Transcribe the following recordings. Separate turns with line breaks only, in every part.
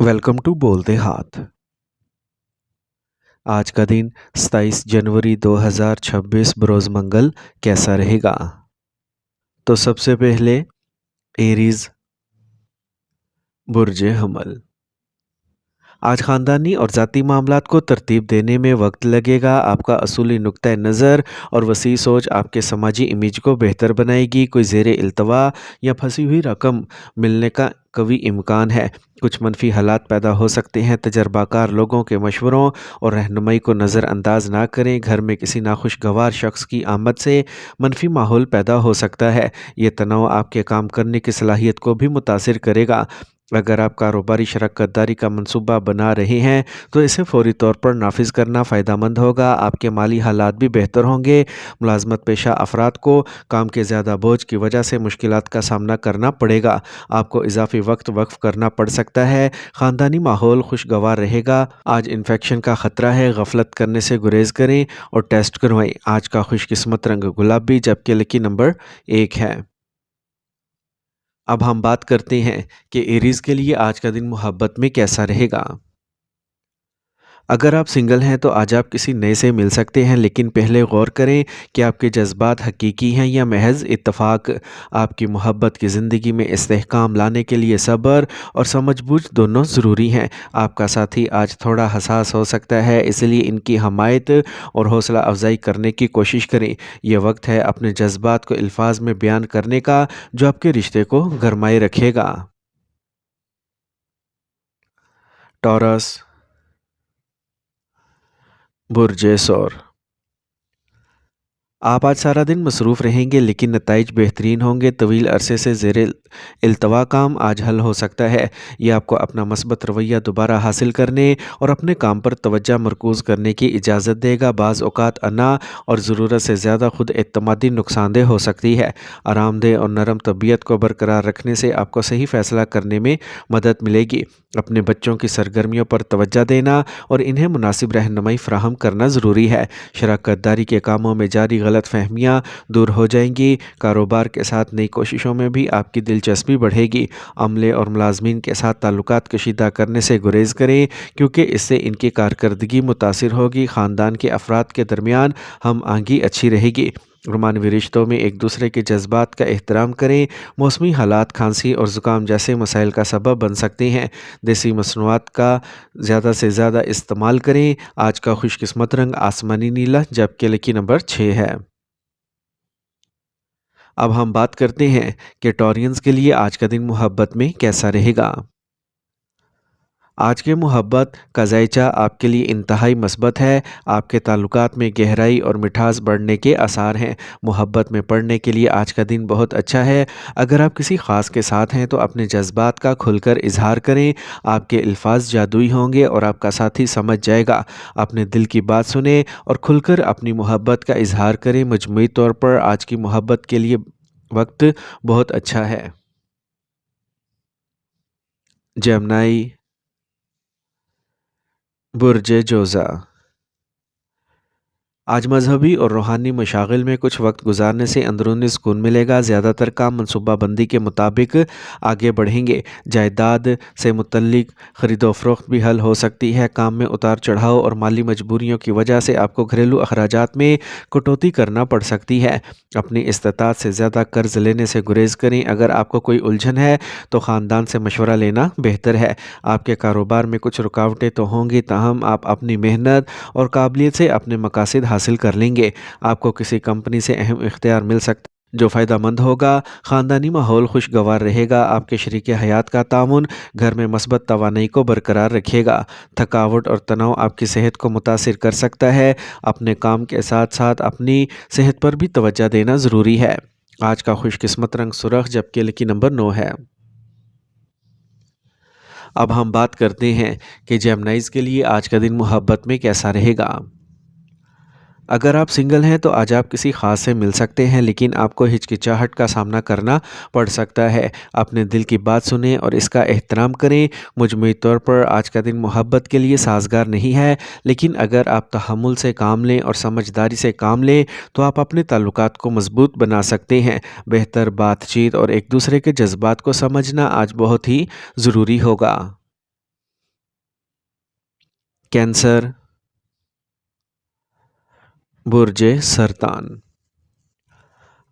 Welcome to बोलते हाथ। आज का दिन 27 जनवरी 2026 बरोज़ मंगल कैसा रहेगा? तो सबसे पहले एरीज बुर्ज हमल। आज ख़ानदानी और ज़ाती मामलात को तरतीब देने में वक्त लगेगा। आपका असूली नुक्ता नज़र और वसी सोच आपके समाजी इमेज को बेहतर बनाएगी। कोई ज़ेरे इल्तवा या फंसी हुई रकम मिलने का कभी इम्कान है। कुछ मनफी हालात पैदा हो सकते हैं। तजर्बाकार लोगों के मशवरों और रहनुमाई को नज़रअंदाज ना करें। घर में किसी नाखुशगवार शख्स की आमद से मनफी माहौल पैदा हो सकता है। ये तनाव आपके काम करने की सलाहियत को भी मुतासिर करेगा। अगर आप कारोबारी शराकत का मंसूबा बना रहे हैं तो इसे फौरी तौर पर नाफिज करना फ़ायदेमंद होगा। आपके माली हालात भी बेहतर होंगे। मुलाजमत पेशा अफराद को काम के ज़्यादा बोझ की वजह से मुश्किलात का सामना करना पड़ेगा। आपको इजाफी वक्त वक्फ करना पड़ सकता है। ख़ानदानी माहौल खुशगवार रहेगा। आज इन्फेक्शन का ख़तरा है। गफलत करने से गुरेज करें और टेस्ट करवाएं। आज का खुशकिस्मत रंग गुलाबी जबकि लकी नंबर 1 है। अब हम बात करते हैं कि एरीज़ के लिए आज का दिन मोहब्बत में कैसा रहेगा। अगर आप सिंगल हैं तो आज आप किसी नए से मिल सकते हैं, लेकिन पहले गौर करें कि आपके जज्बात हकीकी हैं या महज इत्तफाक। आपकी मोहब्बत की ज़िंदगी में इस्तेहकाम लाने के लिए सब्र और समझबूझ दोनों ज़रूरी हैं। आपका साथी आज थोड़ा हसास हो सकता है, इसलिए इनकी हमायत और हौसला अफजाई करने की कोशिश करें। यह वक्त है अपने जज्बात को अल्फाज में बयान करने का जो आपके रिश्ते को गरमाए रखेगा। टॉरस बुर्ज सौर। आप आज सारा दिन मसरूफ़ रहेंगे, लेकिन नताइज बेहतरीन होंगे। तवील अरसे से ज़ेरे इल्तवा काम आज हल हो सकता है। ये आपको अपना मस्बत रवैया दोबारा हासिल करने और अपने काम पर तवज्जो मरकूज़ करने की इजाज़त देगा। बाज़ औक़ात अना और ज़रूरत से ज़्यादा खुद एतमादी नुकसानदेह हो सकती है। आरामदेह और नरम तबीयत को बरकरार रखने से आपको सही फ़ैसला करने में मदद मिलेगी। अपने बच्चों की सरगर्मियों पर तवज्जो देना और इन्हें मुनासिब रहनुमाई फ़राहम करना ज़रूरी है। शराकतदारी के कामों में जारी गलत फहमियाँ दूर हो जाएंगी। कारोबार के साथ नई कोशिशों में भी आपकी दिलचस्पी बढ़ेगी। अमले और मुलाजमीन के साथ ताल्लुकात कशीदा करने से गुरेज करें, क्योंकि इससे इनकी कारकर्दगी मुतासिर होगी। ख़ानदान के अफराद के दरमियान हम आहंगी अच्छी रहेगी। रोमानवी रिश्तों में एक दूसरे के जज्बात का एहतराम करें। मौसमी हालात खांसी और ज़ुकाम जैसे मसाइल का सबब बन सकते हैं। देसी मसनूआत का ज़्यादा से ज़्यादा इस्तेमाल करें। आज का खुशकिस्मत रंग आसमानी नीला जबकि लकी नंबर 6 है। अब हम बात करते हैं कि टॉरियंस के लिए आज का दिन मोहब्बत में कैसा रहेगा। आज के मोहब्बत का ज़ायचा आपके लिए इंतहाई मस्बत है। आपके ताल्लुकात में गहराई और मिठास बढ़ने के आसार हैं। मोहब्बत में पड़ने के लिए आज का दिन बहुत अच्छा है। अगर आप किसी ख़ास के साथ हैं तो अपने जज्बात का खुलकर इजहार करें। आपके अल्फाज जादुई होंगे और आपका साथी समझ जाएगा। अपने दिल की बात सुने और खुलकर अपनी मोहब्बत का इजहार करें। मजमूई तौर पर आज की मोहब्बत के लिए वक्त बहुत अच्छा है। जमनाई बुर्ज जोज़ा। आज मजहबी और रूहानी मशागिल में कुछ वक्त गुजारने से अंदरूनी सुकून मिलेगा। ज़्यादातर काम मनसूबाबंदी के मुताबिक आगे बढ़ेंगे। जायदाद से मुतल्लिक ख़रीदो फ़रोख्त भी हल हो सकती है। काम में उतार चढ़ाव और माली मजबूरियों की वजह से आपको घरेलू अखराजात में कटौती करना पड़ सकती है। अपनी इस्तात से ज़्यादा कर्ज लेने से गुरेज करें। अगर आपको कोई उलझन है तो ख़ानदान से मशवरा लेना बेहतर है। आपके कारोबार में कुछ रुकावटें तो होंगी, ताहम आप अपनी मेहनत और काबिलियत से अपने मकासद हासिल कर लेंगे। आपको किसी कंपनी से अहम इख्तियार मिल सकता जो फ़ायदेमंद होगा। ख़ानदानी माहौल खुशगवार रहेगा। आपके शरीक हयात का तामुन घर में मस्बत तवानाई को बरकरार रखेगा। थकावट और तनाव आपकी सेहत को मुतासिर कर सकता है। अपने काम के साथ साथ अपनी सेहत पर भी तवज्जो देना ज़रूरी है। आज का खुशकिस्मत रंग सुरख जबकि लकी नंबर 9 है। अब हम बात करते हैं कि जेमिनाइज़ के लिए आज का दिन मोहब्बत में कैसा रहेगा। अगर आप सिंगल हैं तो आज आप किसी ख़ास से मिल सकते हैं, लेकिन आपको हिचकिचाहट का सामना करना पड़ सकता है। अपने दिल की बात सुनें और इसका एहतराम करें। मजमूई तौर पर आज का दिन मोहब्बत के लिए साजगार नहीं है, लेकिन अगर आप तहम्मुल से काम लें और समझदारी से काम लें तो आप अपने ताल्लुकात को मजबूत बना सकते हैं। बेहतर बातचीत और एक दूसरे के जज्बात को समझना आज बहुत ही ज़रूरी होगा। कैंसर, बुर्ज सरतान।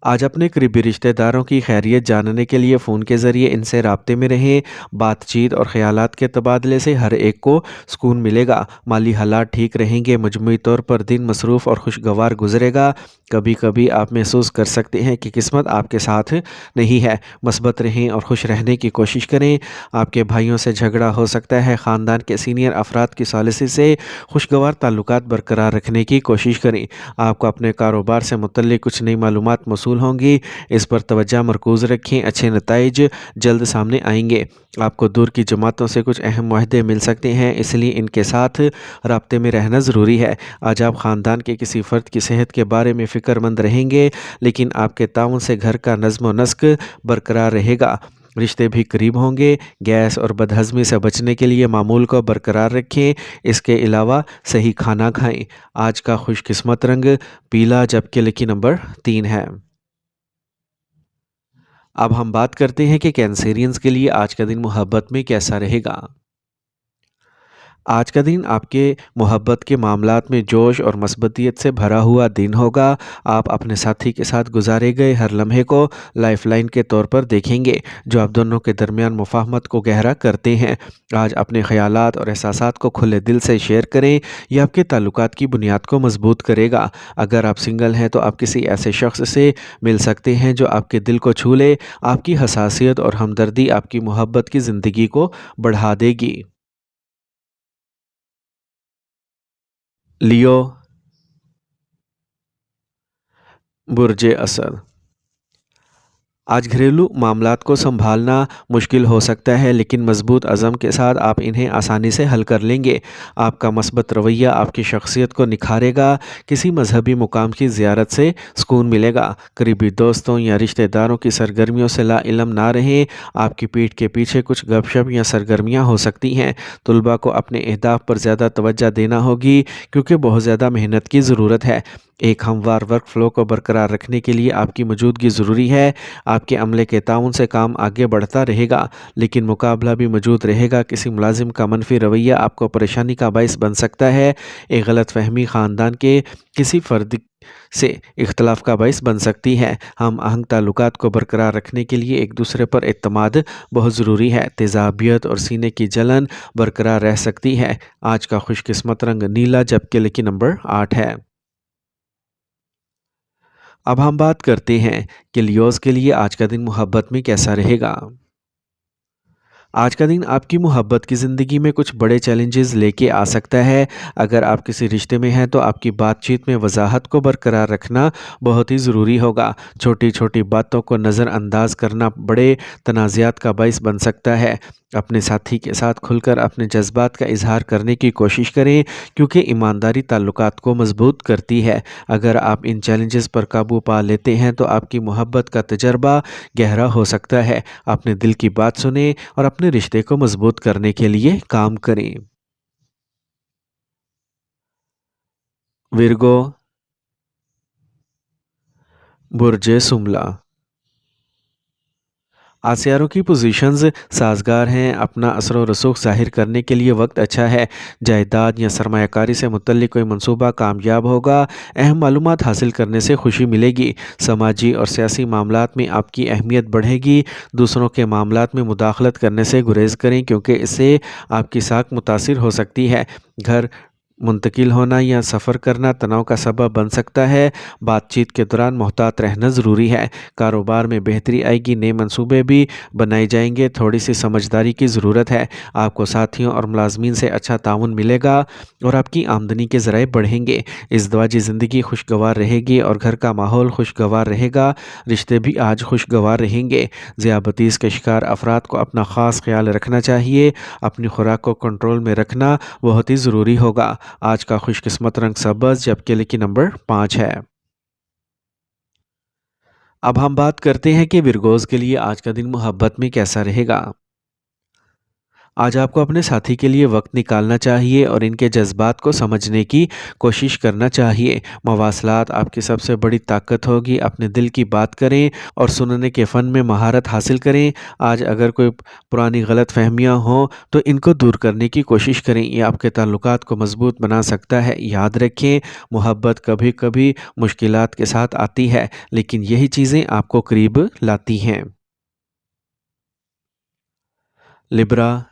आज अपने करीबी रिश्तेदारों की खैरियत जानने के लिए फ़ोन के ज़रिए इनसे राब्ते में रहें। बातचीत और ख़यालात के तबादले से हर एक को सुकून मिलेगा। माली हालात ठीक रहेंगे। मजमूई तौर पर दिन मसरूफ़ और खुशगवार गुजरेगा। कभी कभी आप महसूस कर सकते हैं कि किस्मत आपके साथ नहीं है। मस्बत रहें और खुश रहने की कोशिश करें। आपके भाइयों से झगड़ा हो सकता है। ख़ानदान के सीनियर अफराद की सॉलिसी से खुशगवार ताल्लुकात बरकरार रखने की कोशिश करें। आपको अपने कारोबार से मुतल्लिक कुछ नई मालूमात मौसूल होंगी। इस पर तवज्जो मरकूज़ रखें। अच्छे नताइज जल्द सामने आएंगे। आपको दूर की जमातों से कुछ अहम मुआहदे मिल सकते हैं, इसलिए इनके साथ राब्ते में रहना ज़रूरी है। आज आप ख़ानदान के किसी फ़र्द की सेहत के बारे में फ़िक्रमंद रहेंगे, लेकिन आपके ताउन से घर का नज़्म व नस्क बरकरार रहेगा। रिश्ते भी करीब होंगे। गैस और बदहज़मी से बचने के लिए मामूल को बरकरार रखें। इसके अलावा सही खाना खाएं। आज का खुशकिस्मत रंग पीला, जबकि लकी नंबर 3 है। अब हम बात करते हैं कि कैंसेरियंस के लिए आज का दिन मोहब्बत में कैसा रहेगा। आज का दिन आपके मोहब्बत के मामलात में जोश और मस्बतियत से भरा हुआ दिन होगा। आप अपने साथी के साथ गुजारे गए हर लम्हे को लाइफलाइन के तौर पर देखेंगे, जो आप दोनों के दरमियान मुफाहमत को गहरा करते हैं। आज अपने ख्यालात और एहसासात को खुले दिल से शेयर करें। यह आपके ताल्लुकात की बुनियाद को मजबूत करेगा। अगर आप सिंगल हैं तो आप किसी ऐसे शख्स से मिल सकते हैं जो आपके दिल को छू ले। आपकी हसासियत और हमदर्दी आपकी मोहब्बत की ज़िंदगी को बढ़ा देगी। लियो, बुर्ज असद। आज घरेलू मामलात को संभालना मुश्किल हो सकता है, लेकिन मजबूत अज़म के साथ आप इन्हें आसानी से हल कर लेंगे। आपका मस्बत रवैया आपकी शख्सियत को निखारेगा। किसी मजहबी मुकाम की ज़ियारत से सुकून मिलेगा। करीबी दोस्तों या रिश्तेदारों की सरगर्मियों से लाइलम ना रहें। आपकी पीठ के पीछे कुछ गपशप या सरगर्मियाँ हो सकती हैं। तलबा को अपने अहदाफ पर ज़्यादा तवज्जो देना होगी, क्योंकि बहुत ज़्यादा मेहनत की ज़रूरत है। एक हमवार वर्क फ़्लो को बरकरार रखने के लिए आपकी मौजूदगी ज़रूरी है। आपके अमले के ताउन से काम आगे बढ़ता रहेगा, लेकिन मुकाबला भी मौजूद रहेगा। किसी मुलाजिम का मनफी रवैया आपको परेशानी का बायस बन सकता है। एक गलत फहमी ख़ानदान के किसी फ़र्द से इख्तलाफ का बायस बन सकती है। हम आहंग ताल्लुकात को बरकरार रखने के लिए एक दूसरे पर एतमाद बहुत ज़रूरी है। तेज़ाबियत और सीने की जलन बरकरार रह सकती है। आज का खुशकिस्मत रंग नीला, जबकि लकी नंबर 8 है। अब हम बात करते हैं कि लियोज़ के लिए आज का दिन मोहब्बत में कैसा रहेगा। आज का दिन आपकी मोहब्बत की ज़िंदगी में कुछ बड़े चैलेंजेस लेके आ सकता है। अगर आप किसी रिश्ते में हैं तो आपकी बातचीत में वजाहत को बरकरार रखना बहुत ही ज़रूरी होगा। छोटी छोटी बातों को नज़रअंदाज करना बड़े तनाज़ात का बायस बन सकता है। अपने साथी के साथ खुलकर अपने जज्बात का इजहार करने की कोशिश करें, क्योंकि ईमानदारी ताल्लुकात को मजबूत करती है। अगर आप इन चैलेंजेस पर काबू पा लेते हैं तो आपकी मोहब्बत का तजर्बा गहरा हो सकता है। अपने दिल की बात सुने और अपने रिश्ते को मजबूत करने के लिए काम करें। विरगो, बुर्ज सुमला। आसियारों की पोजीशंस साजगार हैं। अपना असर व रसूख ज़ाहिर करने के लिए वक्त अच्छा है। जायदाद या सरमायाकारी से मुतल्लिक कोई मंसूबा कामयाब होगा। अहम मालूमात हासिल करने से खुशी मिलेगी। समाजी और सियासी मामलात में आपकी अहमियत बढ़ेगी। दूसरों के मामलात में मुदाखलत करने से गुरेज करें, क्योंकि इससे आपकी साख मुतासिर हो सकती है। घर मुंतकिल होना या सफ़र करना तनाव का सबब बन सकता है। बातचीत के दौरान मोहतात रहना ज़रूरी है। कारोबार में बेहतरी आएगी। नए मंसूबे भी बनाए जाएंगे। थोड़ी सी समझदारी की ज़रूरत है। आपको साथियों और मुलाजमीन से अच्छा ताउन मिलेगा और आपकी आमदनी के ज़राए बढ़ेंगे। इज़दवाजी ज़िंदगी खुशगवार रहेगी और घर का माहौल खुशगवार रहेगा। रिश्ते भी आज खुशगवार रहेंगे। ज़ियाबतीस के शिकार अफराद को अपना ख़ास ख्याल रखना चाहिए। अपनी खुराक को कंट्रोल में रखना बहुत ही ज़रूरी होगा। आज का खुशकिस्मत रंग सब्ज़, जबकि लकी नंबर 5 है। अब हम बात करते हैं कि विरगोज़ के लिए आज का दिन मोहब्बत में कैसा रहेगा। आज आपको अपने साथी के लिए वक्त निकालना चाहिए और इनके जज्बात को समझने की कोशिश करना चाहिए। मवासलात आपकी सबसे बड़ी ताकत होगी। अपने दिल की बात करें और सुनने के फ़न में महारत हासिल करें। आज अगर कोई पुरानी गलत फहमियाँ हों तो इनको दूर करने की कोशिश करें। ये आपके ताल्लुकात को मजबूत बना सकता है। याद रखें, मोहब्बत कभी कभी मुश्किलात के साथ आती है, लेकिन यही चीज़ें आपको करीब लाती हैं। लिब्रा,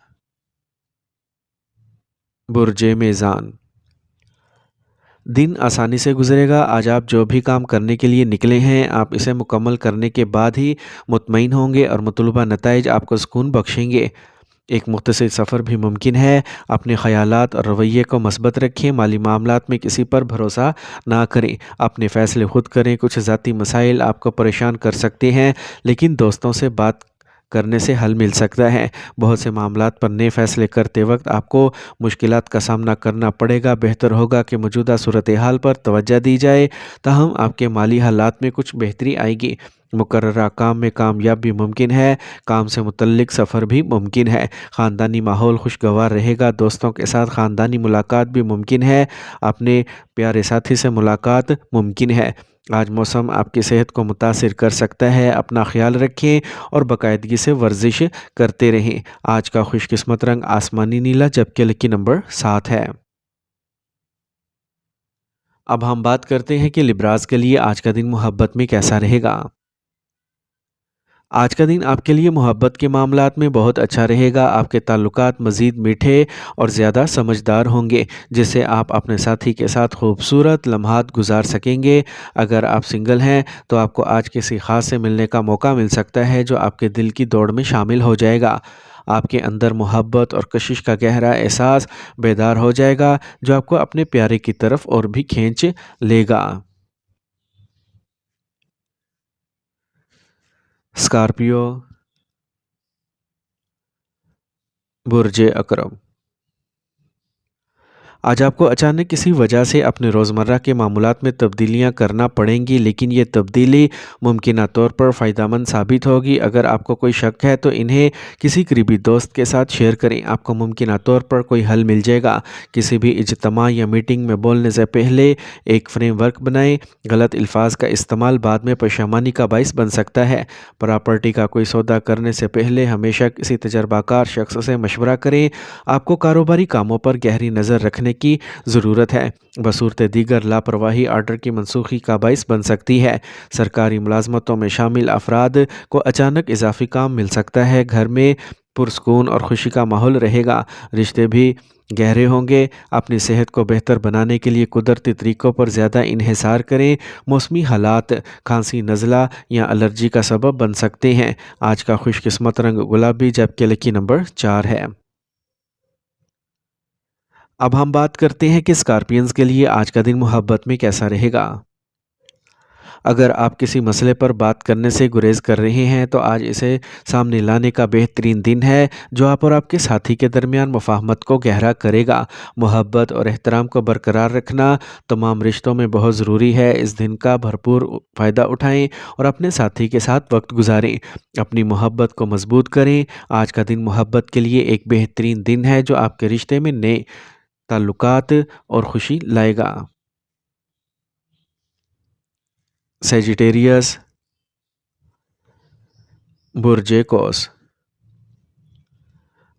बुर्जे मेज़ान। दिन आसानी से गुजरेगा। आज आप जो भी काम करने के लिए निकले हैं, आप इसे मुकम्मल करने के बाद ही मुतमईन होंगे और मतलूबा नताइज आपको सुकून बख्शेंगे। एक मुख्तसर सफ़र भी मुमकिन है। अपने ख़यालात और रवैये को मस्बत रखें। माली मामलात में किसी पर भरोसा ना करें। अपने फ़ैसले खुद करें। कुछ ज़ाती मसाइल आपको परेशान कर सकते हैं, लेकिन दोस्तों से बात करने से हल मिल सकता है। बहुत से मामलात पर नए फ़ैसले करते वक्त आपको मुश्किलात का सामना करना पड़ेगा। बेहतर होगा कि मौजूदा सूरत हाल पर तवज्जो दी जाए, ताहम आपके माली हालात में कुछ बेहतरी आएगी। मुकर्ररा काम में कामयाबी मुमकिन है। काम से मुतल्लिक सफ़र भी मुमकिन है। ख़ानदानी माहौल खुशगवार रहेगा। दोस्तों के साथ ख़ानदानी मुलाकात भी मुमकिन है। अपने प्यारे साथी से मुलाकात मुमकिन है। आज मौसम आपकी सेहत को मुतासिर कर सकता है। अपना ख्याल रखें और बाकायदगी से वर्जिश करते रहें। आज का खुशकिस्मत रंग आसमानी नीला, जबकि लकी नंबर 7 है। अब हम बात करते हैं कि लिब्रास के लिए आज का दिन मोहब्बत में कैसा रहेगा। आज का दिन आपके लिए मोहब्बत के मामलात में बहुत अच्छा रहेगा। आपके ताल्लुकात मज़ीद मीठे और ज़्यादा समझदार होंगे, जिससे आप अपने साथी के साथ खूबसूरत लम्हात गुजार सकेंगे। अगर आप सिंगल हैं तो आपको आज किसी ख़ास से मिलने का मौका मिल सकता है, जो आपके दिल की दौड़ में शामिल हो जाएगा। आपके अंदर मोहब्बत और कशिश का गहरा एहसास बेदार हो जाएगा, जो आपको अपने प्यारे की तरफ और भी खींच लेगा। स्कॉर्पियो, बुर्जे अकरम। आज आपको अचानक किसी वजह से अपने रोज़मर्रा के मामूलात में तब्दीलियाँ करना पड़ेंगी, लेकिन ये तब्दीली मुमकिना तौर पर फ़ायदेमंद साबित होगी। अगर आपको कोई शक है तो इन्हें किसी करीबी दोस्त के साथ शेयर करें। आपको मुमकिना तौर पर कोई हल मिल जाएगा। किसी भी इज्तिमा या मीटिंग में बोलने से पहले एक फ्रेमवर्क बनाएं। गलत अल्फाज का इस्तेमाल बाद में परेशानी का बाइस बन सकता है। प्रॉपर्टी का कोई सौदा करने से पहले हमेशा किसी तजर्बाकार शख्स से मशवरा करें। आपको कारोबारी कामों पर गहरी नज़र रखने की ज़रूरत है। बसूरत दीगर लापरवाही आर्डर की मनसूखी का बाइस बन सकती है। सरकारी मुलाजमतों में शामिल अफराद को अचानक इजाफी काम मिल सकता है। घर में पुरस्कून और खुशी का माहौल रहेगा। रिश्ते भी गहरे होंगे। अपनी सेहत को बेहतर बनाने के लिए कुदरती तरीक़ों पर ज़्यादा इन्हिसार करें। मौसमी हालात खांसी, नज़ला या एलर्जी का सबब बन सकते हैं। आज का खुशकिस्मत रंग गुलाबी, जबकि लकी नंबर 4 है। अब हम बात करते हैं कि स्कॉर्पियंस के लिए आज का दिन मोहब्बत में कैसा रहेगा। अगर आप किसी मसले पर बात करने से गुरेज कर रहे हैं तो आज इसे सामने लाने का बेहतरीन दिन है, जो आप और आपके साथी के दरमियान मुफाहमत को गहरा करेगा। मोहब्बत और एहतराम को बरकरार रखना तमाम रिश्तों में बहुत ज़रूरी है। इस दिन का भरपूर फ़ायदा उठाएं और अपने साथी के साथ वक्त गुजारें। अपनी मोहब्बत को मजबूत करें। आज का दिन मोहब्बत के लिए एक बेहतरीन दिन है, जो आपके रिश्ते में नए ताल्लुकात और खुशी लाएगा। सेजिटेरियस, बुर्जे कौस।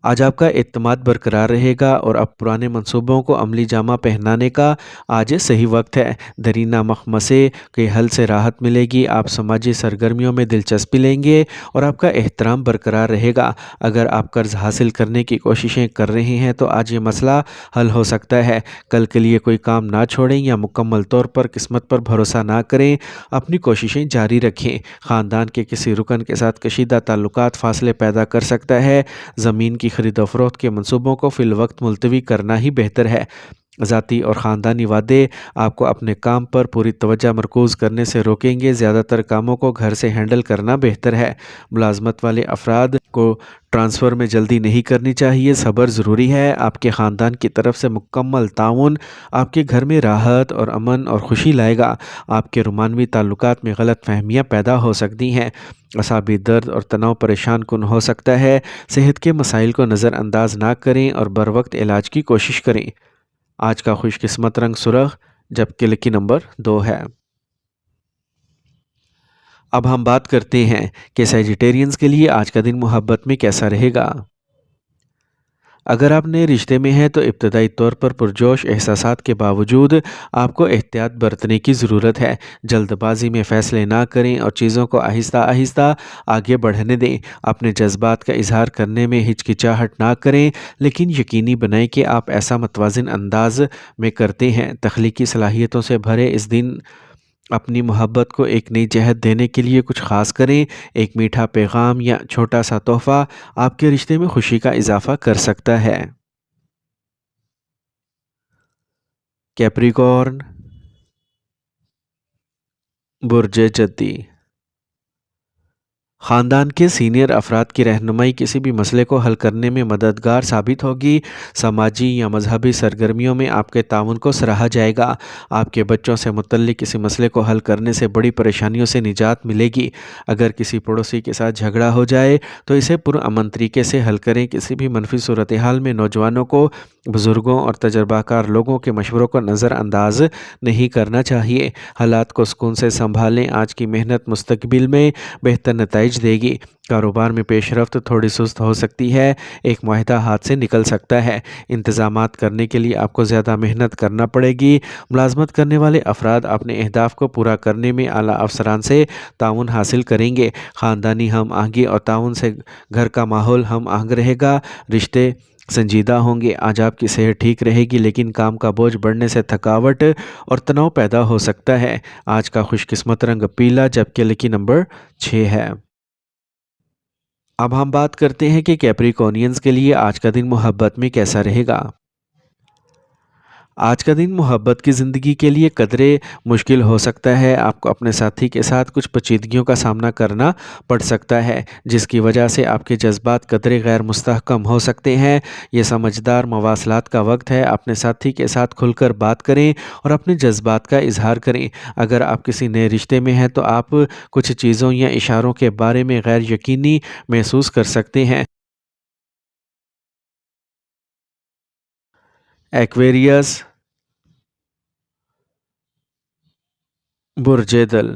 आज आपका एतमाद बरकरार रहेगा और अब पुराने मंसूबों को अमली जामा पहनाने का आज सही वक्त है। दरीना मखमसे के हल से राहत मिलेगी। आप समाजी सरगर्मियों में दिलचस्पी लेंगे और आपका एहतराम बरकरार रहेगा। अगर आप कर्ज हासिल करने की कोशिशें कर रहे हैं तो आज ये मसला हल हो सकता है। कल के लिए कोई काम ना छोड़ें या मुकम्मल तौर पर किस्मत पर भरोसा ना करें। अपनी कोशिशें जारी रखें। ख़ानदान के किसी रुकन के साथ कशीदा ताल्लुकात फासले पैदा कर सकता है। ज़मीन की खरीदो फरोख्त के मंसूबों को फ़िल वक्त मुलतवी करना ही बेहतर है। ذاتی اور خاندانی وعدے آپ کو اپنے کام پر پوری توجہ مرکوز کرنے سے روکیں گے۔ زیادہ تر کاموں کو گھر سے ہینڈل کرنا بہتر ہے۔ ملازمت والے افراد کو ٹرانسفر میں جلدی نہیں کرنی چاہیے، صبر ضروری ہے۔ آپ کے خاندان کی طرف سے مکمل تعاون آپ کے گھر میں راحت اور امن اور خوشی لائے گا۔ آپ کے رومانوی تعلقات میں غلط فہمیاں پیدا ہو سکتی ہیں۔ اعصابی درد اور تناؤ پریشان کن ہو سکتا ہے۔ صحت کے مسائل کو نظر انداز نہ کریں اور بروقت علاج کی کوشش کریں۔ آج کا خوش قسمت رنگ سرخ جبکہ لکی نمبر 2 ہے۔ اب ہم بات کرتے ہیں کہ سیجیٹیرینز کے لیے آج کا دن محبت میں کیسا رہے گا۔ اگر آپ نئے رشتے میں ہیں تو ابتدائی طور پر پرجوش احساسات کے باوجود آپ کو احتیاط برتنے کی ضرورت ہے۔ جلد بازی میں فیصلے نہ کریں اور چیزوں کو آہستہ آہستہ آگے بڑھنے دیں۔ اپنے جذبات کا اظہار کرنے میں ہچکچاہٹ نہ کریں، لیکن یقینی بنائیں کہ آپ ایسا متوازن انداز میں کرتے ہیں۔ تخلیقی صلاحیتوں سے بھرے اس دن اپنی محبت کو ایک نئی جہت دینے کے لیے کچھ خاص کریں۔ ایک میٹھا پیغام یا چھوٹا سا تحفہ آپ کے رشتے میں خوشی کا اضافہ کر سکتا ہے۔ کیپریکارن، برج جدی، خاندان کے سینئر افراد کی رہنمائی کسی بھی مسئلے کو حل کرنے میں مددگار ثابت ہوگی۔ سماجی یا مذہبی سرگرمیوں میں آپ کے تعاون کو سراہا جائے گا۔ آپ کے بچوں سے متعلق کسی مسئلے کو حل کرنے سے بڑی پریشانیوں سے نجات ملے گی۔ اگر کسی پڑوسی کے ساتھ جھگڑا ہو جائے تو اسے پرامن طریقے سے حل کریں۔ کسی بھی منفی صورتحال میں نوجوانوں کو بزرگوں اور تجربہ کار لوگوں کے مشوروں کو نظر انداز نہیں کرنا چاہیے۔ حالات کو سکون سے سنبھالیں۔ آج کی محنت مستقبل میں بہتر نتائج دے گی۔ کاروبار میں پیش رفت تھوڑی سست ہو سکتی ہے۔ ایک معاہدہ ہاتھ سے نکل سکتا ہے۔ انتظامات کرنے کے لیے آپ کو زیادہ محنت کرنا پڑے گی۔ ملازمت کرنے والے افراد اپنے اہداف کو پورا کرنے میں اعلیٰ افسران سے تعاون حاصل کریں گے۔ خاندانی ہم آہنگی اور تعاون سے گھر کا ماحول ہم آہنگ رہے گا۔ رشتے سنجیدہ ہوں گے۔ آج آپ کی صحت ٹھیک رہے گی، لیکن کام کا بوجھ بڑھنے سے تھکاوٹ اور تناؤ پیدا ہو سکتا ہے۔ آج کا خوش قسمت رنگ پیلا جبکہ لکی نمبر 6 ہے۔ اب ہم بات کرتے ہیں کہ کیپریکونینز کے لیے آج کا دن محبت میں کیسا رہے گا۔ آج کا دن محبت کی زندگی کے لیے قدرے مشکل ہو سکتا ہے۔ آپ کو اپنے ساتھی کے ساتھ کچھ پیچیدگیوں کا سامنا کرنا پڑ سکتا ہے، جس کی وجہ سے آپ کے جذبات قدرے غیر مستحکم ہو سکتے ہیں۔ یہ سمجھدار مواصلات کا وقت ہے۔ اپنے ساتھی کے ساتھ کھل کر بات کریں اور اپنے جذبات کا اظہار کریں۔ اگر آپ کسی نئے رشتے میں ہیں تو آپ کچھ چیزوں یا اشاروں کے بارے میں غیر یقینی محسوس کر سکتے ہیں۔ ایکویریس، برج دل،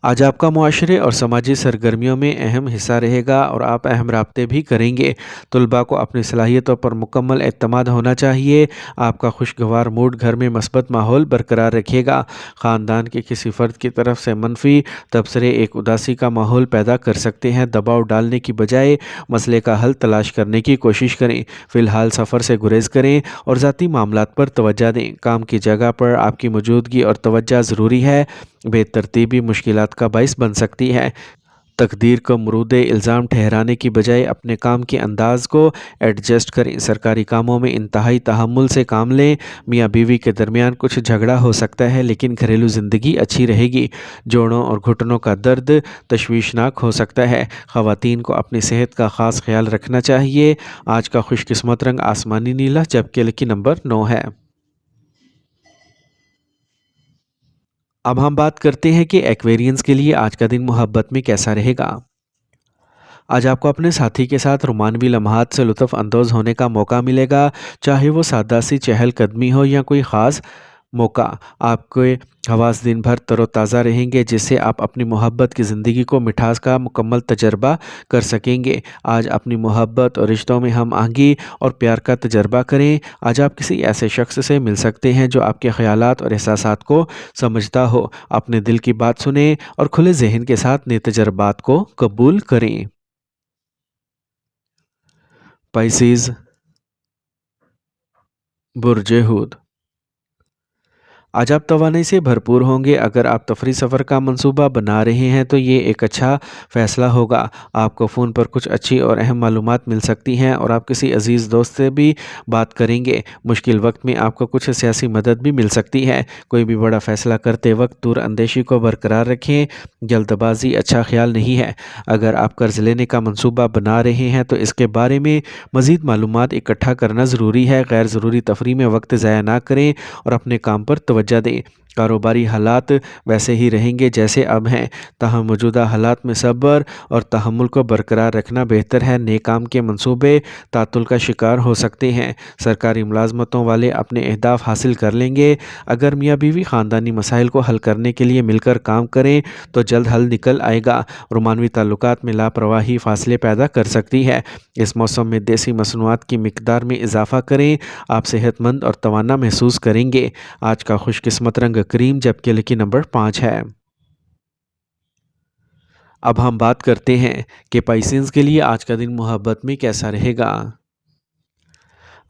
آج آپ کا معاشرے اور سماجی سرگرمیوں میں اہم حصہ رہے گا اور آپ اہم رابطے بھی کریں گے۔ طلباء کو اپنی صلاحیتوں پر مکمل اعتماد ہونا چاہیے۔ آپ کا خوشگوار موڈ گھر میں مثبت ماحول برقرار رکھے گا۔ خاندان کے کسی فرد کی طرف سے منفی تبصرے ایک اداسی کا ماحول پیدا کر سکتے ہیں۔ دباؤ ڈالنے کی بجائے مسئلے کا حل تلاش کرنے کی کوشش کریں۔ فی الحال سفر سے گریز کریں اور ذاتی معاملات پر توجہ دیں۔ کام کی جگہ پر آپ کی موجودگی اور توجہ ضروری ہے۔ بے ترتیبی مشکلات کا باعث بن سکتی ہے۔ تقدیر کو مورد الزام ٹھہرانے کی بجائے اپنے کام کے انداز کو ایڈجسٹ کریں۔ سرکاری کاموں میں انتہائی تحمل سے کام لیں۔ میاں بیوی کے درمیان کچھ جھگڑا ہو سکتا ہے، لیکن گھریلو زندگی اچھی رہے گی۔ جوڑوں اور گھٹنوں کا درد تشویشناک ہو سکتا ہے۔ خواتین کو اپنی صحت کا خاص خیال رکھنا چاہیے۔ آج کا خوش قسمت رنگ آسمانی نیلا جبکہ لکی نمبر 9 ہے۔ اب ہم بات کرتے ہیں کہ ایکویرینز کے لیے آج کا دن محبت میں کیسا رہے گا۔ آج آپ کو اپنے ساتھی کے ساتھ رومانوی لمحات سے لطف اندوز ہونے کا موقع ملے گا، چاہے وہ سادہ سی چہل قدمی ہو یا کوئی خاص موقع۔ آپ کے حواس دن بھر تر و تازہ رہیں گے، جس سے آپ اپنی محبت کی زندگی کو مٹھاس کا مکمل تجربہ کر سکیں گے۔ آج اپنی محبت اور رشتوں میں ہم آہنگی اور پیار کا تجربہ کریں۔ آج آپ کسی ایسے شخص سے مل سکتے ہیں جو آپ کے خیالات اور احساسات کو سمجھتا ہو۔ اپنے دل کی بات سنیں اور کھلے ذہن کے ساتھ نئے تجربات کو قبول کریں۔ پائسیز، برج ہود، आज आप तवानाई से भरपूर होंगे। अगर आप तफरी सफ़र का मंसूबा बना रहे हैं तो ये एक अच्छा फ़ैसला होगा। आपको फ़ोन पर कुछ अच्छी और अहम मालूमात मिल सकती हैं और आप किसी अजीज़ दोस्त से भी बात करेंगे। मुश्किल वक्त में आपको कुछ सियासी मदद भी मिल सकती है। कोई भी बड़ा फ़ैसला करते वक्त दूर अंदेशी को बरकरार रखें, जल्दबाजी अच्छा ख्याल नहीं है। अगर आप कर्ज़ लेने का मंसूबा बना रहे हैं तो इसके बारे में मज़ीद मालूमात इकट्ठा करना ज़रूरी है। गैर ज़रूरी तफरी में वक्त ज़ाया ना करें और अपने काम पर तवज्जो दें। कारोबारी हालात वैसे ही रहेंगे जैसे अब हैं, ताहम मौजूदा हालात में सब्र और तहम्मुल को बरकरार रखना बेहतर है। नए काम के मंसूबे तातुल का शिकार हो सकते हैं। सरकारी मुलाजमतों वाले अपने अहदाफ हासिल कर लेंगे। अगर मियाँ बीवी ख़ानदानी मसाइल को हल करने के लिए मिलकर काम करें तो जल्द हल निकल आएगा। रोमानवी ताल्लुकात में लापरवाही फासले पैदा कर सकती है। इस मौसम में देसी मसनूआत की मिकदार में इजाफ़ा करें, आप सेहतमंद और तवाना महसूस करेंगे। आज का खुशकिस्मत रंग क्रीम जबकि लकी नंबर 5 है। अब हम बात करते हैं कि पाइसेंस के लिए आज का दिन मोहब्बत में कैसा रहेगा।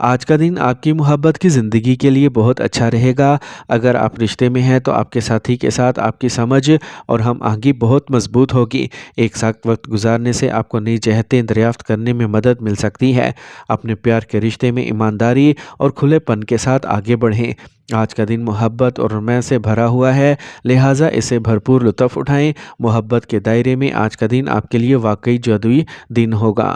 आज का दिन आपकी मोहब्बत की ज़िंदगी के लिए बहुत अच्छा रहेगा। अगर आप रिश्ते में हैं तो आपके साथी के साथ आपकी समझ और हम आहंगी बहुत मजबूत होगी। एक साथ वक्त गुजारने से आपको नई जहतें दरियाफ्त करने में मदद मिल सकती है। अपने प्यार के रिश्ते में ईमानदारी और खुलेपन के साथ आगे बढ़ें। आज का दिन मोहब्बत और रोमांस से भरा हुआ है, लिहाजा इसे भरपूर लुत्फ़ उठाएं। मोहब्बत के दायरे में आज का दिन आपके लिए वाकई जादुई दिन होगा।